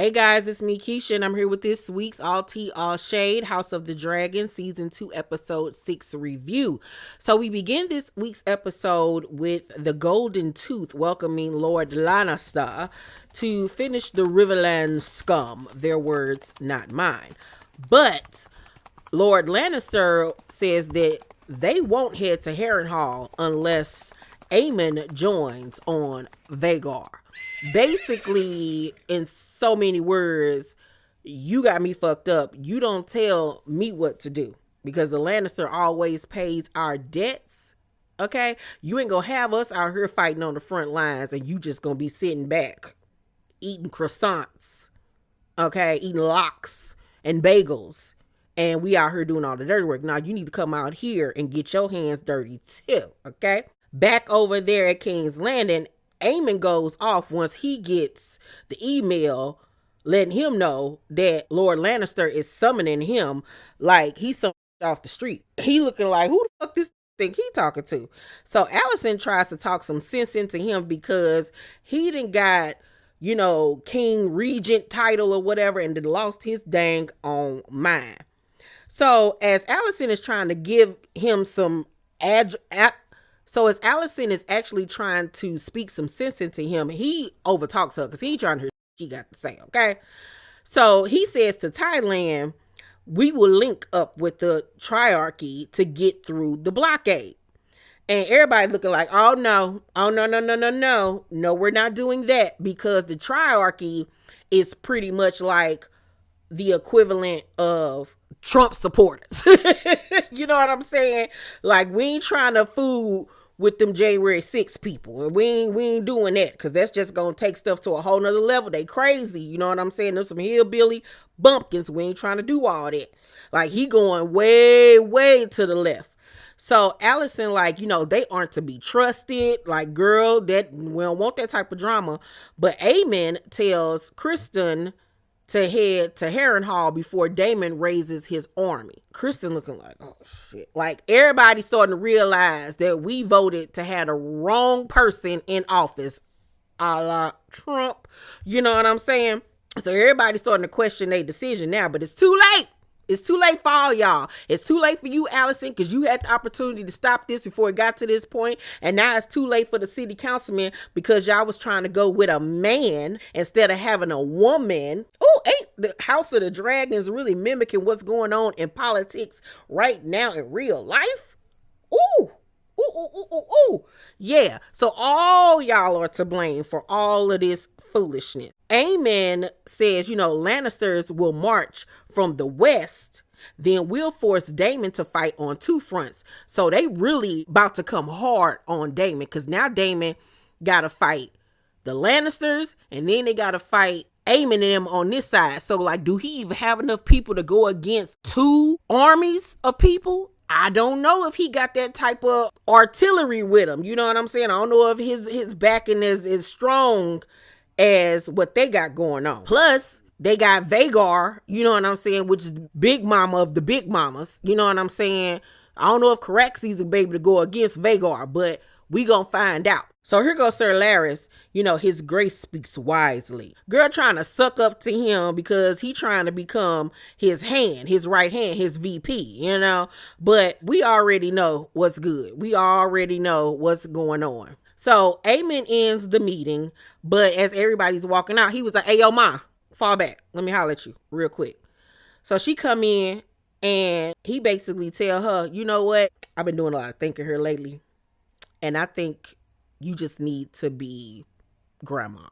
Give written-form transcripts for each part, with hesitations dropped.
Hey guys, it's me, Keisha, and I'm here with this week's All Tea, All Shade, House of the Dragon, Season 2, Episode 6 review. So we begin this week's episode with the Golden Tooth welcoming Lord Lannister to finish the Riverland scum. Their words, not mine. But Lord Lannister says that they won't head to Harrenhal unless Aemond joins on Vhagar. Basically, in so many words, you got me fucked up. You don't tell me what to do because the Lannister always pays our debts. Okay? You ain't gonna have us out here fighting on the front lines and you just gonna be sitting back eating croissants. Okay? Eating lox and bagels. And we out here doing all the dirty work. Now you need to come out here and get your hands dirty too. Okay? Back over there at King's Landing, Aemond goes off once he gets the email letting him know that Lord Lannister is summoning him like he's some off the street. He looking like, who the fuck this think he talking to? So Alicent tries to talk some sense into him because he done got, King Regent title or whatever and then lost his dang on mind. So as Alicent is trying to give him some So as Alicent is actually trying to speak some sense into him, he overtalks her because he ain't trying to hear what she got to say, okay? So he says to Thailand, we will link up with the Triarchy to get through the blockade. And everybody looking like, oh no, no. No, we're not doing that because the Triarchy is pretty much like the equivalent of Trump supporters. You know what I'm saying? Like, we ain't trying to fool with them January 6 people. And we ain't doing that because that's just going to take stuff to a whole nother level. They crazy. You know what I'm saying? There's some hillbilly bumpkins. We ain't trying to do all that. Like, he going way, way to the left. So Alicent, like, they aren't to be trusted. Like, girl, that we don't want that type of drama. But Aemond tells Kristen to head to Harrenhal before Daemon raises his army. Kristen looking like, oh shit. Like, everybody starting to realize that we voted to have the wrong person in office, a la Trump. You know what I'm saying? So everybody's starting to question their decision now, but it's too late. It's too late for all y'all. It's too late for you, Alicent, because you had the opportunity to stop this before it got to this point. And now it's too late for the city councilman because y'all was trying to go with a man instead of having a woman. Oh, ain't the House of the Dragons really mimicking what's going on in politics right now in real life? Ooh. Ooh. Yeah. So all y'all are to blame for all of this foolishness. Aemond says, Lannisters will march from the west, then we'll force Daemon to fight on two fronts. So they really about to come hard on Daemon because now Daemon got to fight the Lannisters and then they got to fight Aemond and them on this side. So, like, do he even have enough people to go against two armies of people? I don't know if he got that type of artillery with him. You know what I'm saying? I don't know if his backing is strong as what they got going on. Plus, they got Vhagar, you know what I'm saying, which is big mama of the big mamas. You know what I'm saying? I don't know if Caraxes will be able to go against Vhagar, but we gonna find out. So here goes Sir Larys, his grace speaks wisely. Girl trying to suck up to him because he trying to become his hand, his right hand, his VP, But we already know what's good. We already know what's going on. So Aemond ends the meeting, but as everybody's walking out, he was like, hey, yo, ma, fall back. Let me holler at you real quick. So she come in and he basically tell her, you know what? I've been doing a lot of thinking here lately. And I think you just need to be grandma.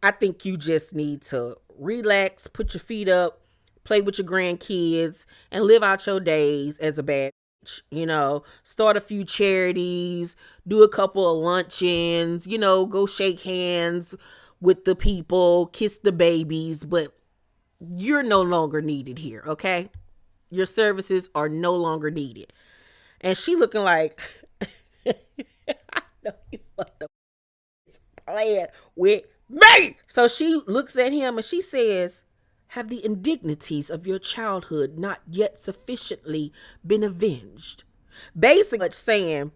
I think you just need to relax, put your feet up, play with your grandkids, and live out your days as a bad bitch. Start a few charities, do a couple of luncheons, go shake hands with the people, kiss the babies, but you're no longer needed here, okay? Your services are no longer needed. And she looking like, I know you what the playing with me. So she looks at him and she says, have the indignities of your childhood not yet sufficiently been avenged? Basically saying,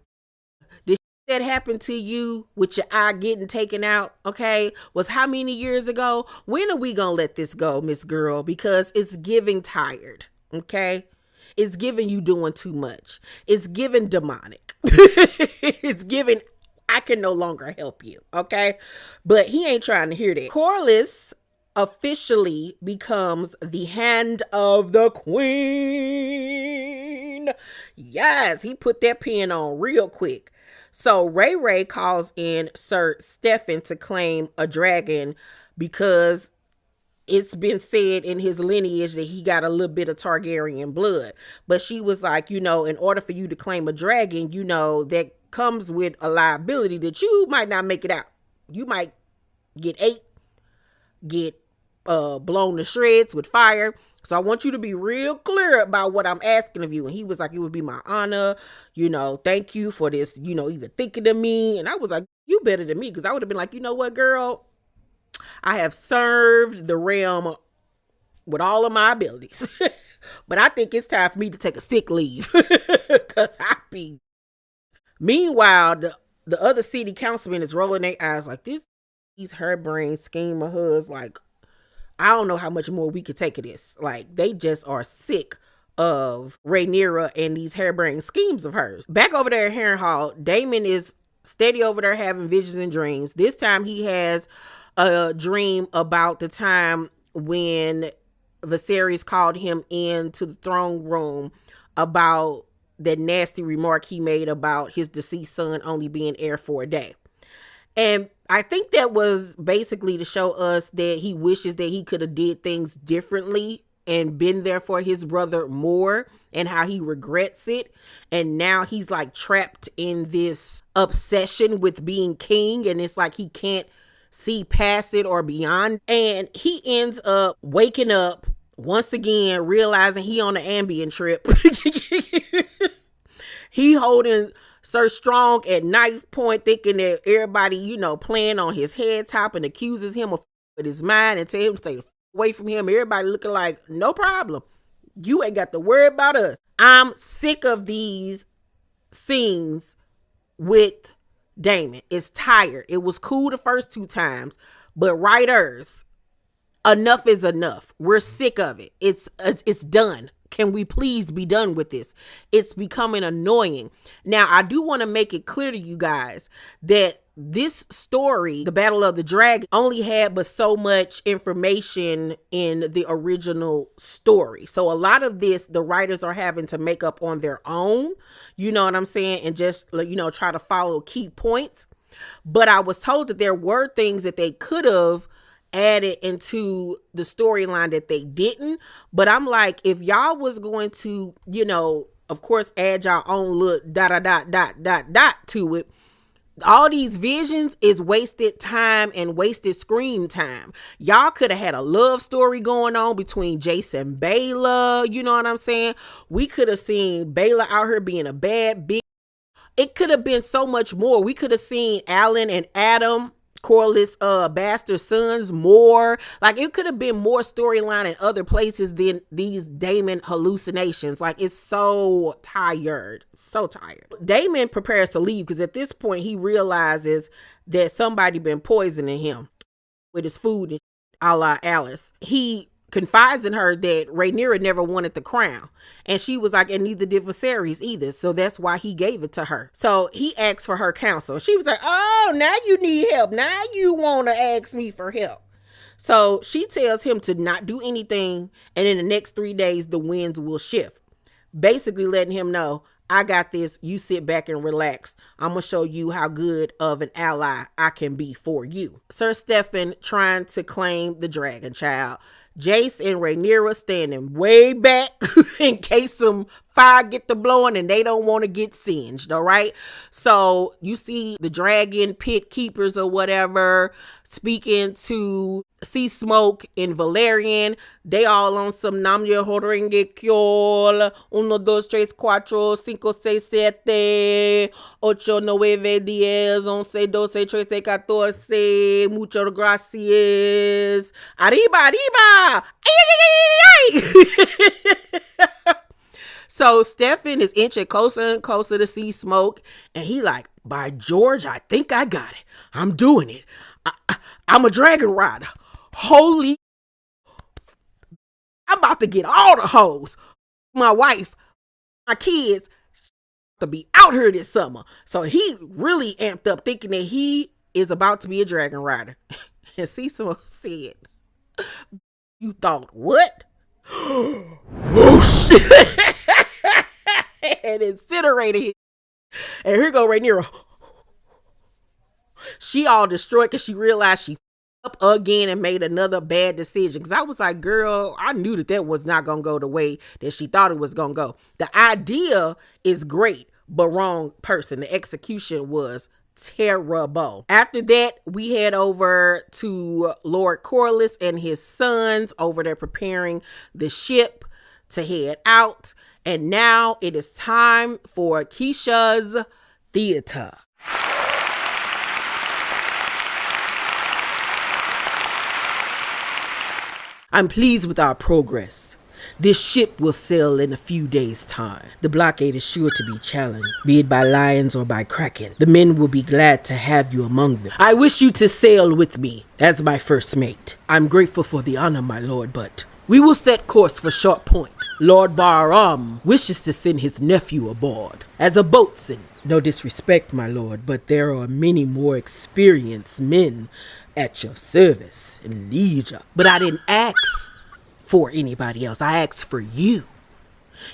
this that happened to you with your eye getting taken out, okay, was how many years ago? When are we gonna let this go, Miss Girl? Because it's giving tired, okay? It's giving you doing too much. It's giving demonic. It's giving I can no longer help you, okay? But he ain't trying to hear that. Corlys officially becomes the hand of the queen. Yes, he put that pen on real quick. So Ray calls in Sir Stefan to claim a dragon because it's been said in his lineage that he got a little bit of Targaryen blood. But she was like, in order for you to claim a dragon, that comes with a liability that you might not make it out. You might get ate, get blown to shreds with fire. So I want you to be real clear about what I'm asking of you. And he was like, it would be my honor, thank you for this, even thinking of me. And I was like, you better than me, because I would have been like, you know what, girl? I have served the realm with all of my abilities. But I think it's time for me to take a sick leave. Because I be. Meanwhile, the other city councilman is rolling their eyes like these her brain scheme of hers. Like, I don't know how much more we could take of this. Like, they just are sick of Rhaenyra and these harebrained schemes of hers. Back over there at Harrenhal, Daemon is steady over there having visions and dreams. This time he has a dream about the time when Viserys called him into the throne room about that nasty remark he made about his deceased son only being heir for a day. And I think that was basically to show us that he wishes that he could have did things differently and been there for his brother more, and how he regrets it. And now he's like trapped in this obsession with being king, and it's like he can't see past it or beyond. And he ends up waking up once again, realizing he on the Ambien trip. He holding Sir Strong at knife point, thinking that everybody, playing on his head top and accuses him of with his mind and tell him to stay away from him. Everybody looking like, no problem. You ain't got to worry about us. I'm sick of these scenes with Daemon. It's tired. It was cool the first 2 times, but writers, enough is enough. We're sick of it. It's done. Can we please be done with this? It's becoming annoying. Now, I do want to make it clear to you guys that this story, The Battle of the Dragon, only had but so much information in the original story. So a lot of this, the writers are having to make up on their own, you know what I'm saying? And just, try to follow key points. But I was told that there were things that they could have added into the storyline that they didn't. But I'm like, if y'all was going to, of course, add y'all own little ... to it, all these visions is wasted time and wasted screen time. Y'all could have had a love story going on between Jace and Baela. You know what I'm saying? We could have seen Baela out here being a bad bitch. It could have been so much more. We could have seen Alan and Adam, Corlys bastard sons, more. Like, it could have been more storyline in other places than these Daemon hallucinations. Like, it's so tired. So tired. Daemon prepares to leave because at this point he realizes that somebody been poisoning him with his food, a la Alice. He confides in her that Rhaenyra never wanted the crown. And she was like, and neither did Viserys either. So that's why he gave it to her. So he asked for her counsel. She was like, oh, now you need help. Now you want to ask me for help. So she tells him to not do anything. And in the next 3 days, the winds will shift. Basically letting him know, I got this. You sit back and relax. I'm going to show you how good of an ally I can be for you. Sir Stefan trying to claim the dragon child. Jace and Rhaenyra standing way back in case some fire get to blowing and they don't want to get singed, all right? So you see the dragon pit keepers or whatever speaking to Sea Smoke in Valerian. They all on some Namye Horenge Kyol, 1, 2, 3, 4, 5, 6, 7, 8, 9, 10, 11, 12, 13, 14, muchas gracias. Arriba, arriba. Ay, ay, ay, ay, ay. So Stefan is inching closer and closer to see smoke, and he like, by George, I think I got it. I'm doing it. I'm a dragon rider. Holy, I'm about to get all the hoes. My wife, my kids, to be out here this summer. So he really amped up thinking that he is about to be a dragon rider. And Cecil said, you thought what? Whoosh. And incinerated him. And here go Rhaenyra. She all destroyed because she realized she up again and made another bad decision. Because I was like, girl, I knew that was not going to go the way that she thought it was going to go. The idea is great, but wrong person. The execution was terrible. After that, we head over to Lord Corlys and his sons over there preparing the ship to head out. And now it is time for Keisha's theater. I'm pleased with our progress. This ship will sail in a few days' time. The blockade is sure to be challenged, be it by lions or by kraken. The men will be glad to have you among them. I wish you to sail with me as my first mate. I'm grateful for the honor, my lord, but we will set course for Short Point. Lord Bar wishes to send his nephew aboard as a boatswain. No disrespect, my lord, but there are many more experienced men at your service in leisure. But I didn't ask for anybody else. I asked for you.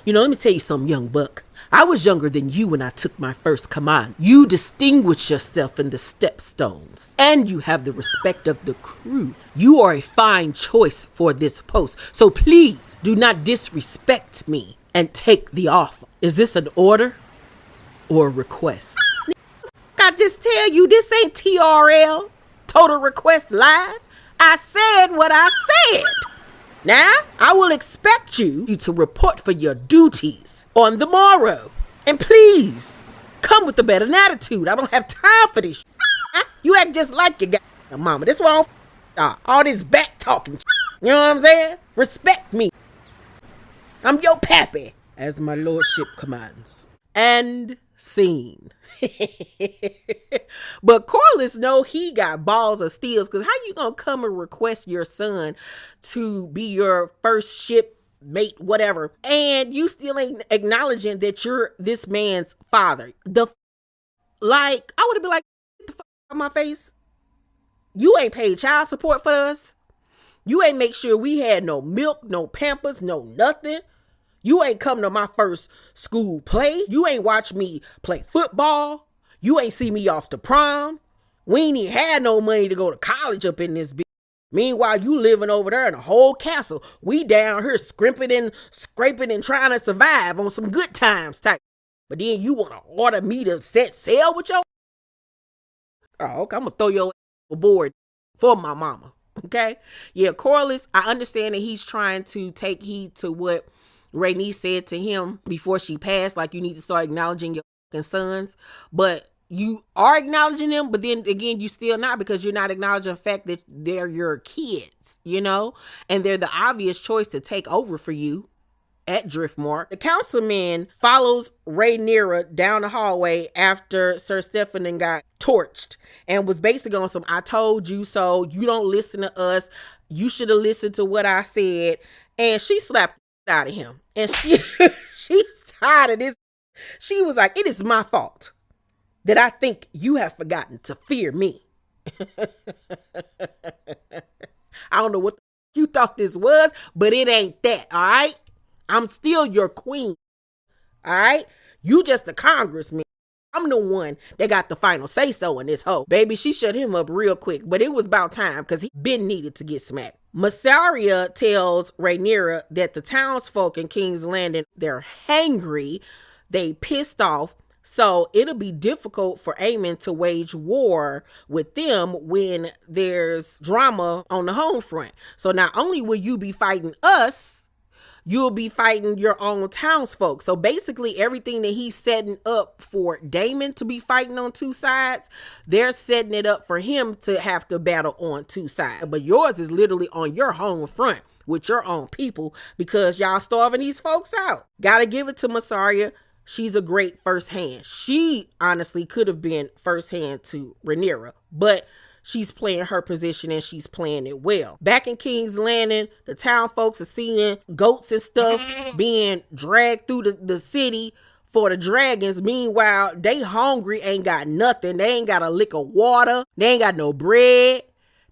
You know, let me tell you something, young buck. I was younger than you when I took my first command. You distinguish yourself in the stepstones, and you have the respect of the crew. You are a fine choice for this post, so please do not disrespect me and take the offer. Is this an order or a request? I just tell you, this ain't TRL, Total Request Live. I said what I said. Now, I will expect you to report for your duties on the morrow. And please, come with a better attitude. I don't have time for this. You act just like your goddamn mama. That's why I don't all this back talking. You know what I'm saying? Respect me. I'm your pappy, as my lordship commands. And scene. But Corlys know he got balls of steels, because how you gonna come and request your son to be your first ship mate, whatever, and you still ain't acknowledging that you're this man's father? I would have been like, get the fuck out of my face. You ain't paid child support for us. You ain't make sure we had no milk, no Pampers, no nothing. You ain't come to my first school play. You ain't watch me play football. You ain't see me off to prom. We ain't even had no money to go to college up in this bitch. Meanwhile, you living over there in a whole castle. We down here scrimping and scraping and trying to survive on some good times type. But then you want to order me to set sail with your... Oh, okay, I'm going to throw your aboard for my mama. Okay? Yeah, Corlys, I understand that he's trying to take heed to what Rhaenys said to him before she passed, like, you need to start acknowledging your fucking sons. But you are acknowledging them, but then again, you still not, because you're not acknowledging the fact that they're your kids, you know, and they're the obvious choice to take over for you at Driftmark. The councilman follows Rhaenyra down the hallway after Sir Stefan got torched and was basically on some "I told you so, you don't listen to us, you should have listened to what I said." And she slapped out of him, and she's tired of this. She was like, "It is my fault that I think you have forgotten to fear me." I don't know what you thought this was, but it ain't that, all right? I'm still your queen, all right? You just a congressman. I'm the one that got the final say-so in this hoe. Baby, she shut him up real quick, but it was about time, because he been needed to get smacked. Massaria tells Rhaenyra that the townsfolk in King's Landing, they're hangry, they pissed off, so it'll be difficult for Aemond to wage war with them when there's drama on the home front. So not only will you be fighting us, you'll be fighting your own townsfolk. So basically everything that he's setting up for Daemon to be fighting on two sides, they're setting it up for him to have to battle on two sides. But yours is literally on your home front. with your own people because y'all starving these folks out. Gotta give it to Mysaria. She's a great first hand. She honestly could have been first hand to Rhaenyra, but she's playing her position and she's playing it well. Back in King's Landing, the town folks are seeing goats and stuff being dragged through the city for the dragons. Meanwhile, they hungry, ain't got nothing. They ain't got a lick of water. They ain't got no bread.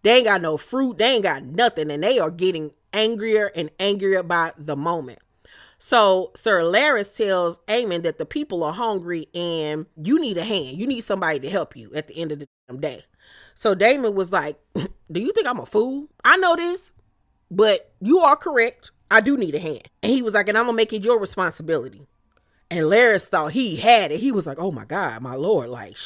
They ain't got no fruit. They ain't got nothing. And they are getting angrier and angrier by the moment. So Sir Larys tells Aemond that the people are hungry and you need a hand. You need somebody to help you at the end of the damn day. So Daemon was like, do you think I'm a fool? I know this, but you are correct. I do need a hand. And he was like, and I'm going to make it your responsibility. And Larys thought he had it. He was like, oh my God, my Lord. Like,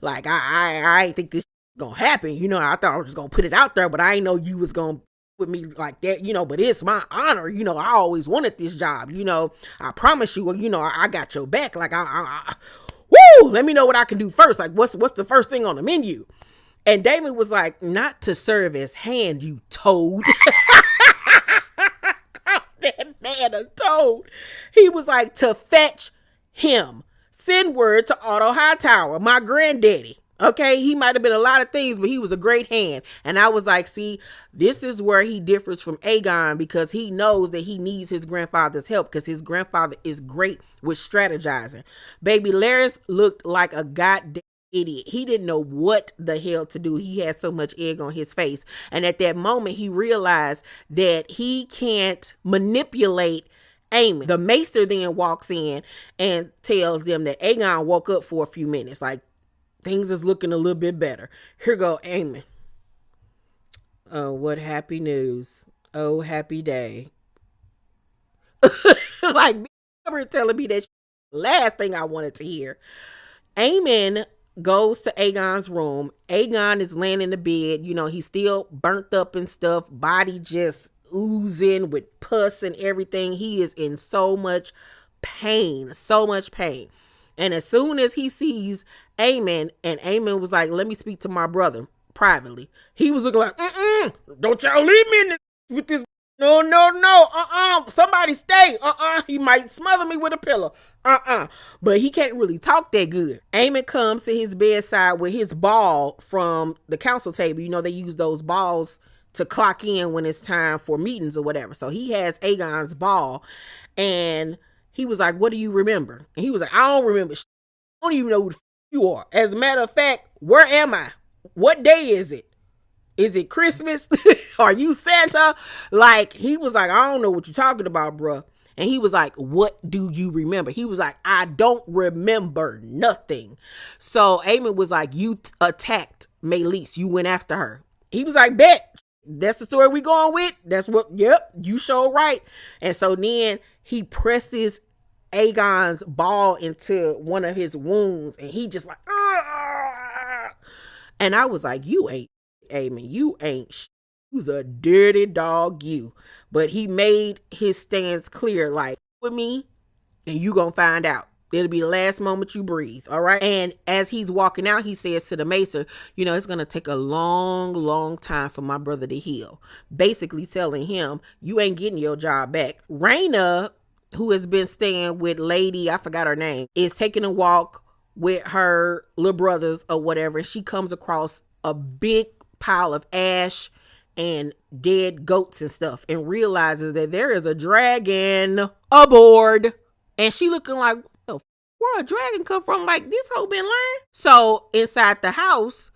like I ain't think this going to happen. You know, I thought I was just going to put it out there, but I ain't know you was going to with me like that, you know, but it's my honor. You know, I always wanted this job. You know, I promise you, you know, I got your back. Like, woo, let me know what I can do first. Like, what's the first thing on the menu? And Daemon was like, not to serve as hand, you toad. That man a toad. He was like, to fetch him. Send word to Otto Hightower, my granddaddy. Okay, he might have been a lot of things, but he was a great hand. And I was like, see, this is where he differs from Aegon because he knows that he needs his grandfather's help because his grandfather is great with strategizing. Baby Larys looked like a goddamn idiot. He didn't know what the hell to do. He had so much egg on his face. And at that moment, he realized that he can't manipulate Aemond. The maester then walks in and tells them that Aegon woke up for a few minutes. Like, things is looking a little bit better. Here go Aemond. Oh, what happy news. Oh, happy day. Like, you telling me that last thing I wanted to hear. Aemond goes to Aegon's room. Aegon is laying in the bed. You know, he's still burnt up and stuff. Body just oozing with pus and everything. He is in so much pain. So much pain. And as soon as he sees Aemond, and Aemond was like, let me speak to my brother privately. He was looking like, don't y'all leave me in this, with this. No. Somebody stay. He might smother me with a pillow. But he can't really talk that good. Aemond comes to his bedside with his ball from the council table. You know, they use those balls to clock in when it's time for meetings or whatever. So he has Aegon's ball and he was like, what do you remember? And he was like, I don't remember. I don't even know who the you are. As a matter of fact, where am I? What day is it? Is it Christmas? Are you Santa? Like, he was like, I don't know what you're talking about, bruh. And he was like, what do you remember? He was like, I don't remember nothing. So Aemond was like, you attacked Meleys. You went after her. He was like, bet. That's the story we going with. That's what, yep, you sure right. And so then he presses Aegon's ball into one of his wounds and he just like, Argh! And I was like, you ain't Aemond, you ain't you's a dirty dog, you. But he made his stance clear, like, with me and you gonna find out. It'll be the last moment you breathe, all right? And as he's walking out, he says to the maester, you know, it's going to take a long time for my brother to heal. Basically telling him, you ain't getting your job back. Rhaenyra, who has been staying with Lady, I forgot her name, is taking a walk with her little brothers or whatever. And she comes across a big pile of ash and dead goats and stuff and realizes that there is a dragon aboard. And she looking like, where a dragon come from? Like, this hoe been lying. So inside the house,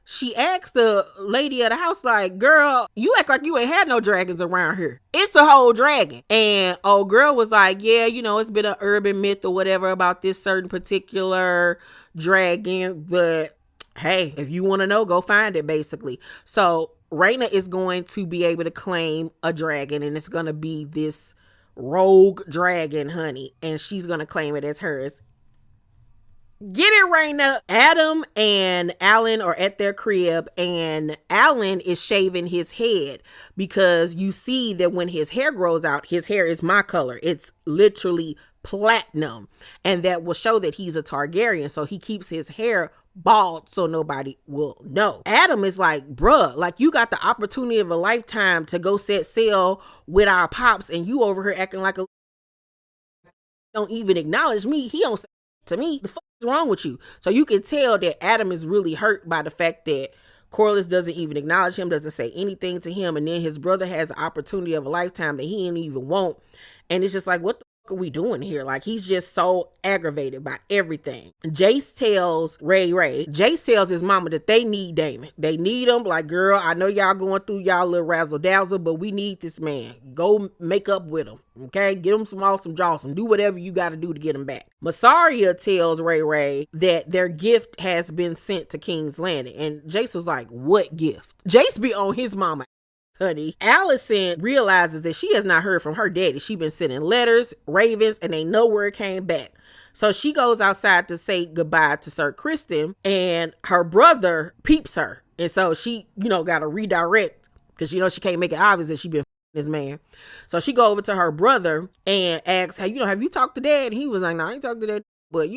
she asked the lady of the house, like, girl, you act like you ain't had no dragons around here. It's a whole dragon. And old girl was like, yeah, you know, it's been an urban myth or whatever about this certain particular dragon. But hey, if you want to know, go find it, basically. So Rhaenyra is going to be able to claim a dragon, and it's going to be this rogue dragon, honey. And she's going to claim it as hers. Get it, Rhaenyra. Adam and Alan are at their crib, and Alan is shaving his head because you see that when his hair grows out, his hair is my color. It's literally platinum, and that will show that he's a Targaryen. So he keeps his hair bald so nobody will know. Adam is like, bruh, like you got the opportunity of a lifetime to go set sail with our pops, and you over here acting like a don't even acknowledge me. He don't say to me. The fuck is wrong with you? So you can tell that Adam is really hurt by the fact that Corlys doesn't even acknowledge him, doesn't say anything to him, and then his brother has the opportunity of a lifetime that he didn't even want. And it's just like, what the fuck are we doing here? Like, he's just so aggravated by everything. Jace tells Jace tells his mama that they need Daemon. They need him. Like, girl, I know y'all going through y'all little razzle dazzle, but we need this man. Go make up with him. Okay, get him some awesome Jawsome. Do whatever you got to do to get him back. Mysaria tells Ray that their gift has been sent to King's Landing, and Jace was like, "What gift?" Jace be on his mama. Honey. Alicent realizes that she has not heard from her daddy. She been sending letters, ravens, and they nowhere came back. So she goes outside to say goodbye to Sir Criston, and her brother peeps her. And so she, got to redirect because, she can't make it obvious that she been this man. So she go over to her brother and asks, hey, have you talked to dad? And he was like, no, I ain't talked to dad. But,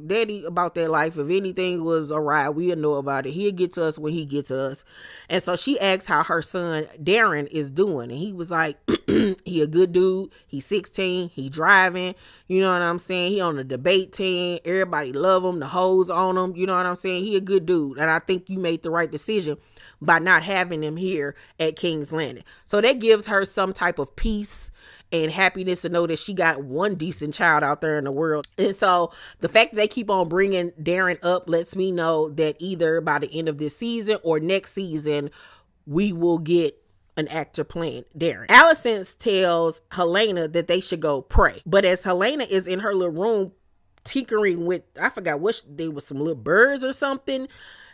daddy about that life, if anything was awry, we'll know about it. He'll get to us when he gets to us. And so she asks how her son, Darren, is doing. And he was like, he a good dude. He's 16. He driving. You know what I'm saying? He on the debate team. Everybody love him. The hoes on him. You know what I'm saying? He a good dude. And I think you made the right decision by not having him here at King's Landing. So that gives her some type of peace and happiness to know that she got one decent child out there in the world. And so the fact that they keep on bringing Darren up lets me know that either by the end of this season or next season, we will get an actor playing Darren. Alicent tells Helaena that they should go pray. But as Helaena is in her little room tinkering with, I forgot what, they were some little birds or something,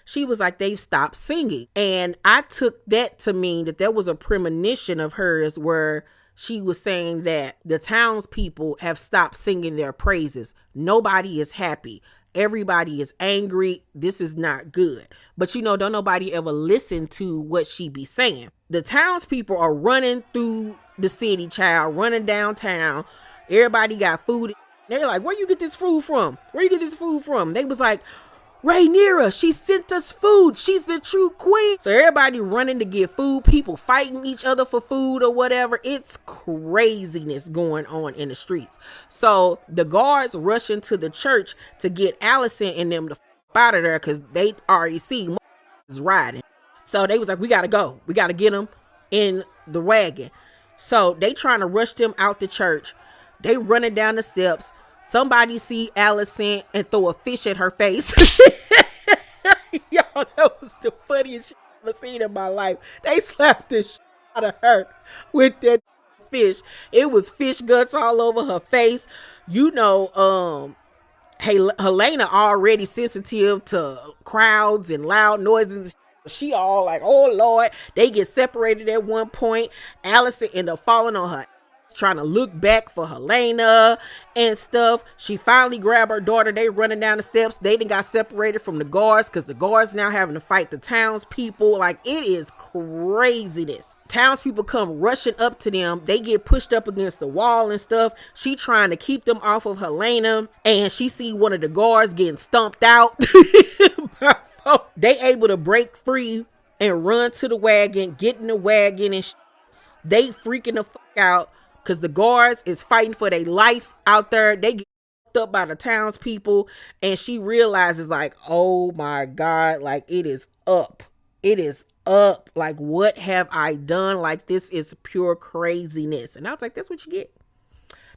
she was like, they've stopped singing. And I took that to mean that there was a premonition of hers where she was saying that the townspeople have stopped singing their praises. Nobody is happy. Everybody is angry. This is not good. But don't nobody ever listen to what she be saying. The townspeople are running through the city, child, running downtown. Everybody got food. They're like, where you get this food from? Where you get this food from? They was like, Rhaenyra, she sent us food. She's the true queen. So everybody running to get food, people fighting each other for food or whatever. It's craziness going on in the streets. So the guards rush into the church to get Alicent and them to out of there because they already see is riding. So they was like, we got to go. We got to get them in the wagon. So they trying to rush them out the church. They running down the steps. Somebody see Alicent and throw a fish at her face. Y'all, that was the funniest shit I've ever seen in my life. They slapped the shit out of her with that fish. It was fish guts all over her face. Helena already sensitive to crowds and loud noises. She all like, oh Lord. They get separated at one point. Alicent end up falling on her, trying to look back for Helena and stuff. She finally grabbed her daughter. They running down the steps. They done got separated from the guards because the guards now having to fight the townspeople. Like, it is craziness. Townspeople come rushing up to them. They get pushed up against the wall and stuff. She trying to keep them off of Helena, and she see one of the guards getting stumped out. They able to break free and run to the wagon, get in the wagon, and they freaking the fuck out. Because the guards is fighting for their life out there. They get up by the townspeople. And she realizes like, oh my God, like it is up. It is up. Like, what have I done? Like, this is pure craziness. And I was like, that's what you get.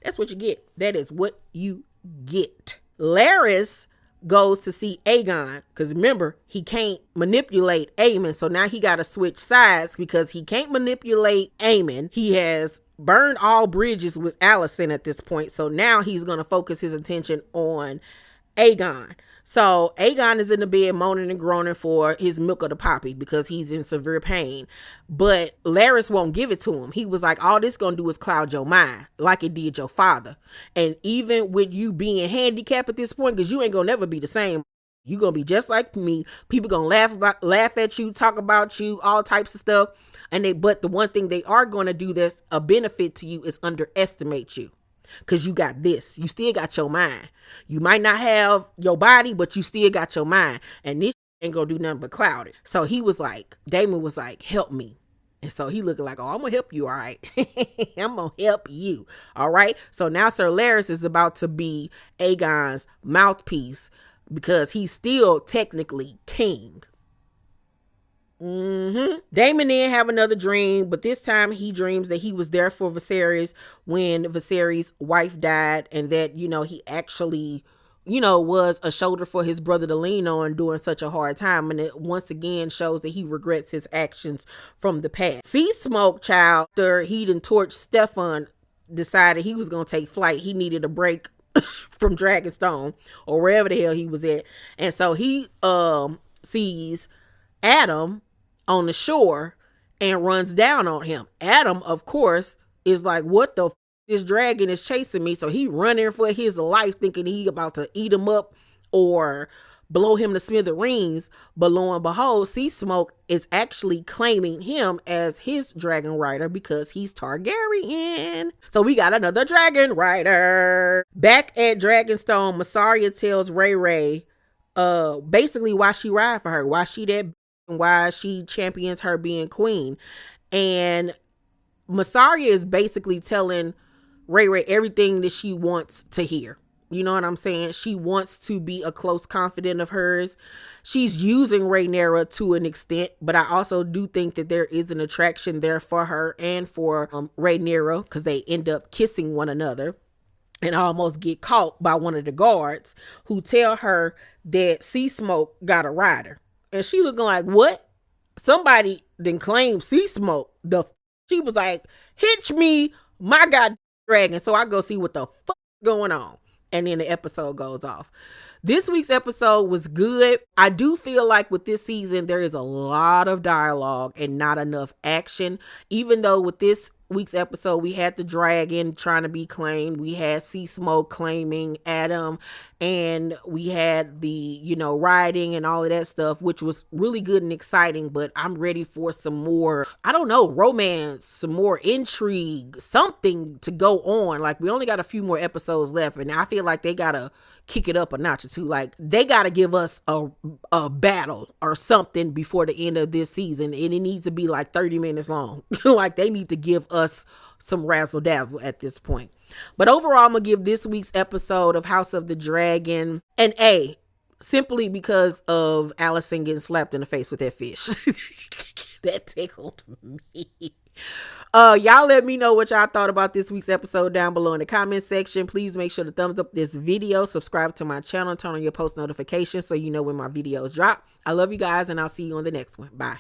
That's what you get. That is what you get. Larys goes to see Aegon. Because remember, he can't manipulate Aemond. So now he got to switch sides because he can't manipulate Aemond. He has burned all bridges with Alicent at this point. So now he's going to focus his attention on Aegon. So Aegon is in the bed moaning and groaning for his milk of the poppy because he's in severe pain. But Larys won't give it to him. He was like, all this going to do is cloud your mind like it did your father. And even with you being handicapped at this point, because you ain't going to never be the same. You're going to be just like me. People going to laugh at you, talk about you, all types of stuff. But the one thing they are going to do that's a benefit to you is underestimate you. because you got this. You still got your mind. You might not have your body, but you still got your mind. And this ain't gonna do nothing but cloud it. So he was like, Daemon was like, help me. And so he looking like, oh, I'm gonna help you, all right. I'm gonna help you, all right. So now Sir Larys is about to be Aegon's mouthpiece because he's still technically king. Daemon then have another dream, but this time he dreams that he was there for Viserys when Viserys' wife died, and that, you know, he actually, you know, was a shoulder for his brother to lean on during such a hard time. And it once again shows that he regrets his actions from the past. Sea Smoke, child, after he done torched Stefan, decided he was going to take flight. He needed a break from Dragonstone or wherever the hell he was at. And so he sees Adam on the shore and runs down on him. Adam, of course, is like, what the this dragon is chasing me. So he running for his life thinking he about to eat him up or blow him to smithereens. But lo and behold, Sea Smoke is actually claiming him as his dragon rider because he's Targaryen. So we got another dragon rider. Back at Dragonstone, Mysaria tells Rhaenyra basically why she ride for her, why she that, why she champions her being queen. And Mysaria is basically telling Rhaenyra everything that she wants to hear. You know what I'm saying? She wants to be a close confidant of hers. She's using Rhaenyra to an extent, but I also do think that there is an attraction there for her and for Rhaenyra, because they end up kissing one another and almost get caught by one of the guards who tell her that Sea Smoke got a rider. And she looking like, what? Somebody then claimed Sea Smoke. She was like, hitch me, my god dragon. So I go see what the fuck going on. And then the episode goes off. This week's episode was good. I do feel like with this season, there is a lot of dialogue and not enough action. Even though with this week's episode, we had the dragon trying to be claimed. We had Sea Smoke claiming Adam. And we had the, you know, riding and all of that stuff, which was really good and exciting. But I'm ready for some more, I don't know, romance, some more intrigue, something to go on. Like, we only got a few more episodes left. And I feel like they got to kick it up a notch or two. Like, they got to give us a battle or something before the end of this season. And it needs to be like 30 minutes long. Like, they need to give us some razzle dazzle at this point. But overall, I'm going to give this week's episode of House of the Dragon an A, simply because of Alicent getting slapped in the face with that fish. That tickled me. Y'all let me know what y'all thought about this week's episode down below in the comment section. Please make sure to thumbs up this video, subscribe to my channel, turn on your post notifications so you know when my videos drop. I love you guys, and I'll see you on the next one. Bye.